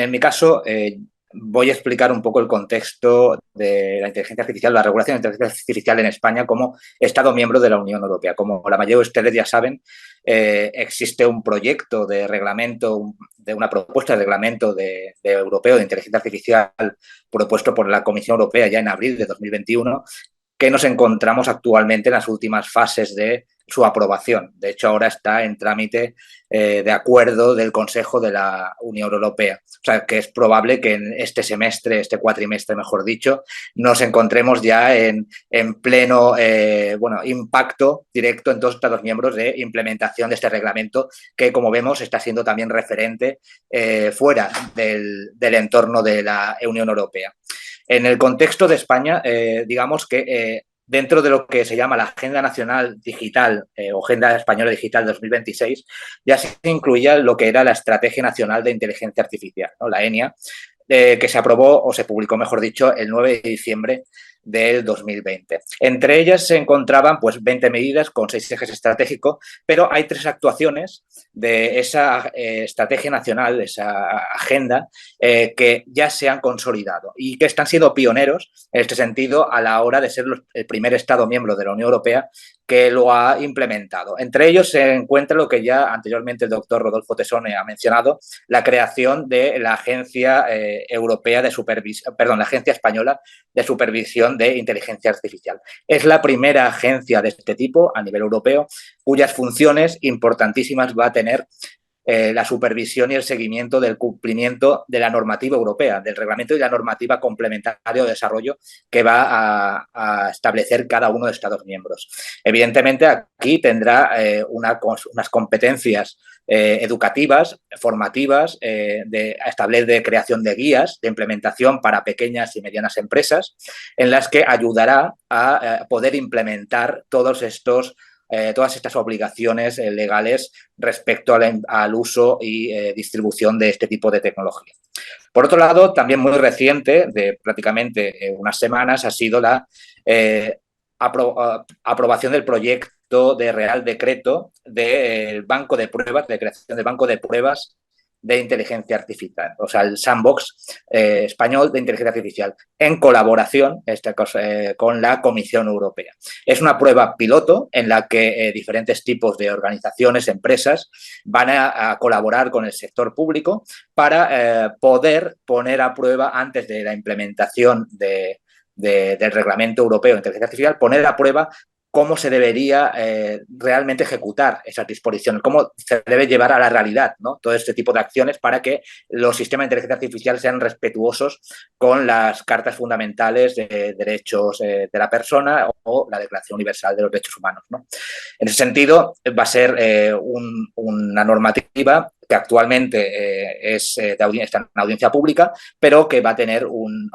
en mi caso, voy a explicar un poco el contexto de la inteligencia artificial, la regulación de la inteligencia artificial en España como Estado miembro de la Unión Europea. Como la mayoría de ustedes ya saben, existe un proyecto de reglamento, de una propuesta de reglamento de europeo de inteligencia artificial propuesto por la Comisión Europea ya en abril de 2021, que nos encontramos actualmente en las últimas fases de su aprobación. De hecho, ahora está en trámite de acuerdo del Consejo de la Unión Europea. O sea, que es probable que en este semestre, este cuatrimestre, mejor dicho, nos encontremos ya en pleno impacto directo en todos los Estados miembros de implementación de este reglamento que, como vemos, está siendo también referente fuera del entorno de la Unión Europea. En el contexto de España, digamos que dentro de lo que se llama la Agenda Nacional Digital o Agenda Española Digital 2026, ya se incluía lo que era la Estrategia Nacional de Inteligencia Artificial, ¿no? La ENIA, que se aprobó o se publicó, mejor dicho, el 9 de diciembre del 2020. Entre ellas se encontraban pues 20 medidas con 6 ejes estratégicos, pero hay 3 actuaciones de esa estrategia nacional, de esa agenda, que ya se han consolidado y que están siendo pioneros en este sentido a la hora de ser el primer Estado miembro de la Unión Europea que lo ha implementado. Entre ellos se encuentra lo que ya anteriormente el doctor Rodolfo Tesone ha mencionado, la creación de la Agencia Europea de Supervisión, perdón, la Agencia Española de Supervisión de Inteligencia Artificial. Es la primera agencia de este tipo a nivel europeo cuyas funciones importantísimas va a tener la supervisión y el seguimiento del cumplimiento de la normativa europea, del reglamento y la normativa complementaria de desarrollo que va a establecer cada uno de los Estados miembros. Evidentemente, aquí tendrá unas competencias educativas, formativas, de establecer de creación de guías de implementación para pequeñas y medianas empresas, en las que ayudará a poder implementar todas estas obligaciones legales respecto al uso y distribución de este tipo de tecnología. Por otro lado, también muy reciente, de prácticamente unas semanas, ha sido la aprobación del proyecto de Real Decreto del banco de pruebas, de creación del banco de pruebas de inteligencia artificial, o sea, el sandbox español de inteligencia artificial, en colaboración con la Comisión Europea. Es una prueba piloto en la que diferentes tipos de organizaciones, empresas, van a colaborar con el sector público para poder poner a prueba, antes de la implementación del Reglamento Europeo de Inteligencia Artificial, poner a prueba cómo se debería realmente ejecutar esas disposiciones, cómo se debe llevar a la realidad, ¿no? Todo este tipo de acciones para que los sistemas de inteligencia artificial sean respetuosos con las cartas fundamentales de derechos de la persona o la Declaración Universal de los Derechos Humanos, ¿no? En ese sentido, va a ser una normativa que actualmente está en audiencia pública, pero que va a tener un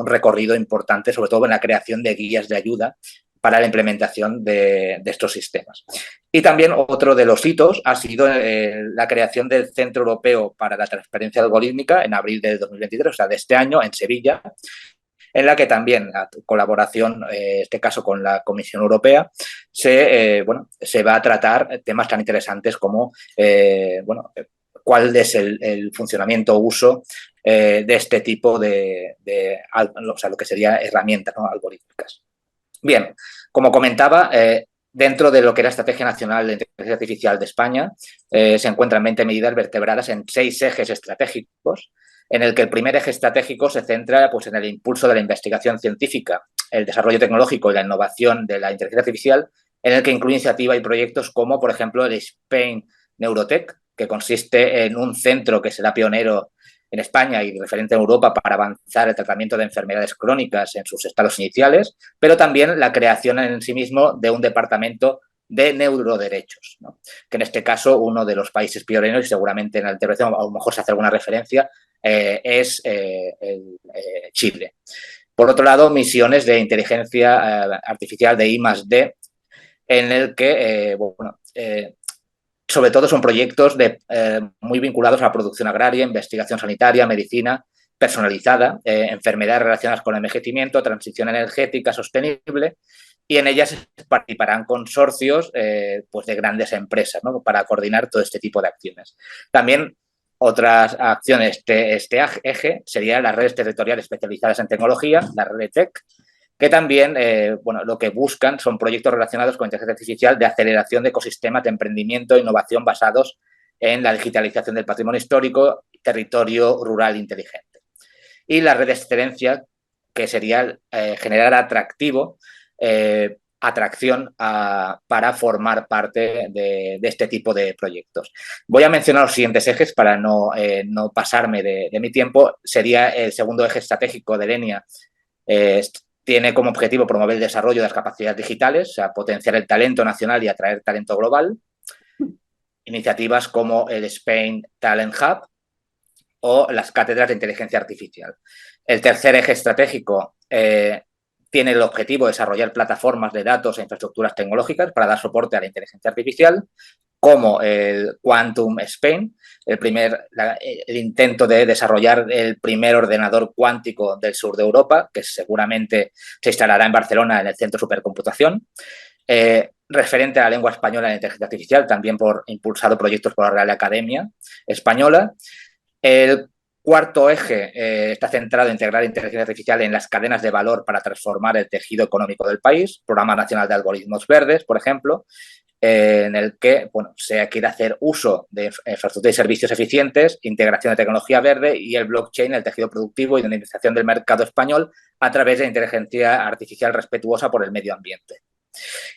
recorrido importante, sobre todo en la creación de guías de ayuda para la implementación de estos sistemas. Y también otro de los hitos ha sido la creación del Centro Europeo para la Transparencia Algorítmica en abril de 2023, o sea, de este año, en Sevilla, en la que también, a colaboración, en este caso con la Comisión Europea, se va a tratar temas tan interesantes como cuál es el funcionamiento o uso de este tipo o sea, lo que sería herramientas, ¿no?, algorítmicas. Bien, como comentaba, dentro de lo que era la Estrategia Nacional de Inteligencia Artificial de España, se encuentran 20 medidas vertebradas en 6 ejes estratégicos, en el que el primer eje estratégico se centra pues, en el impulso de la investigación científica, el desarrollo tecnológico y la innovación de la inteligencia artificial, en el que incluye iniciativas y proyectos como, por ejemplo, el Spain Neurotech, que consiste en un centro que será pionero en España y referente en Europa para avanzar el tratamiento de enfermedades crónicas en sus estados iniciales, pero también la creación en sí mismo de un departamento de neuroderechos, ¿no?, que en este caso uno de los países pioneros, y seguramente en la intervención a lo mejor se hace alguna referencia, es Chile. Por otro lado, misiones de inteligencia artificial de I+D, en el que sobre todo son proyectos muy vinculados a la producción agraria, investigación sanitaria, medicina personalizada, enfermedades relacionadas con el envejecimiento, transición energética sostenible, y en ellas participarán consorcios pues de grandes empresas, ¿no?, para coordinar todo este tipo de acciones. También Otras acciones de este eje serían las redes territoriales especializadas en tecnología, la red TEC, que también lo que buscan son proyectos relacionados con inteligencia artificial de aceleración de ecosistemas de emprendimiento e innovación basados en la digitalización del patrimonio histórico, territorio rural inteligente. Y la red de excelencia, que sería generar atracción para formar parte de este tipo de proyectos. Voy a mencionar los siguientes ejes para no pasarme de mi tiempo. Sería el segundo eje estratégico de Lenia. Tiene como objetivo promover el desarrollo de las capacidades digitales, o sea, potenciar el talento nacional y atraer talento global. Iniciativas como el Spain Talent Hub o las cátedras de inteligencia artificial. El tercer eje estratégico tiene el objetivo de desarrollar plataformas de datos e infraestructuras tecnológicas para dar soporte a la inteligencia artificial, como el Quantum Spain, el intento de desarrollar el primer ordenador cuántico del sur de Europa, que seguramente se instalará en Barcelona en el Centro de Supercomputación. Referente a la lengua española en la inteligencia artificial, también impulsado proyectos por la Real Academia Española. El cuarto eje está centrado en integrar inteligencia artificial en las cadenas de valor para transformar el tejido económico del país, Programa Nacional de Algoritmos Verdes, por ejemplo, en el que se quiere hacer uso de infraestructura y servicios eficientes, integración de tecnología verde y el blockchain, el tejido productivo y dinamización del mercado español a través de inteligencia artificial respetuosa por el medio ambiente.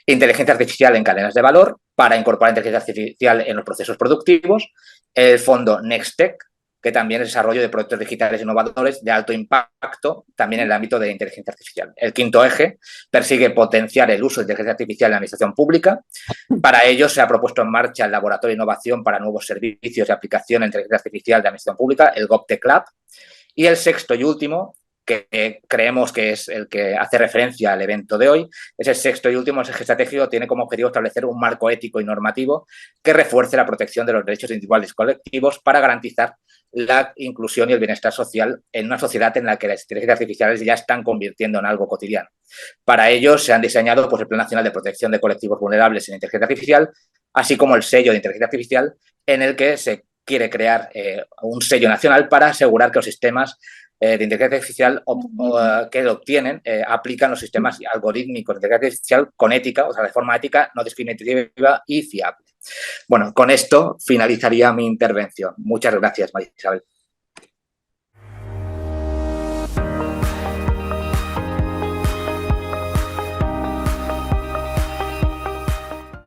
Inteligencia artificial en cadenas de valor para incorporar inteligencia artificial en los procesos productivos. El fondo NextTech, que también es desarrollo de proyectos digitales innovadores de alto impacto, también en el ámbito de inteligencia artificial. El quinto eje persigue potenciar el uso de inteligencia artificial en la administración pública. Para ello se ha propuesto en marcha el Laboratorio de Innovación para Nuevos Servicios y Aplicación de Inteligencia Artificial de Administración Pública, el GovTech Lab. Y el sexto y último, que creemos que es el que hace referencia al evento de hoy, es el sexto y último eje estratégico, tiene como objetivo establecer un marco ético y normativo que refuerce la protección de los derechos individuales y colectivos para garantizar la inclusión y el bienestar social en una sociedad en la que las inteligencias artificiales ya están convirtiendo en algo cotidiano. Para ello se han diseñado el Plan Nacional de Protección de Colectivos Vulnerables en Inteligencia Artificial, así como el sello de inteligencia artificial, en el que se quiere crear un sello nacional para asegurar que los sistemas de inteligencia artificial que lo obtienen aplican los sistemas algorítmicos de inteligencia artificial con ética, o sea, de forma ética, no discriminativa y fiable. Bueno, con esto finalizaría mi intervención. Muchas gracias, María Isabel.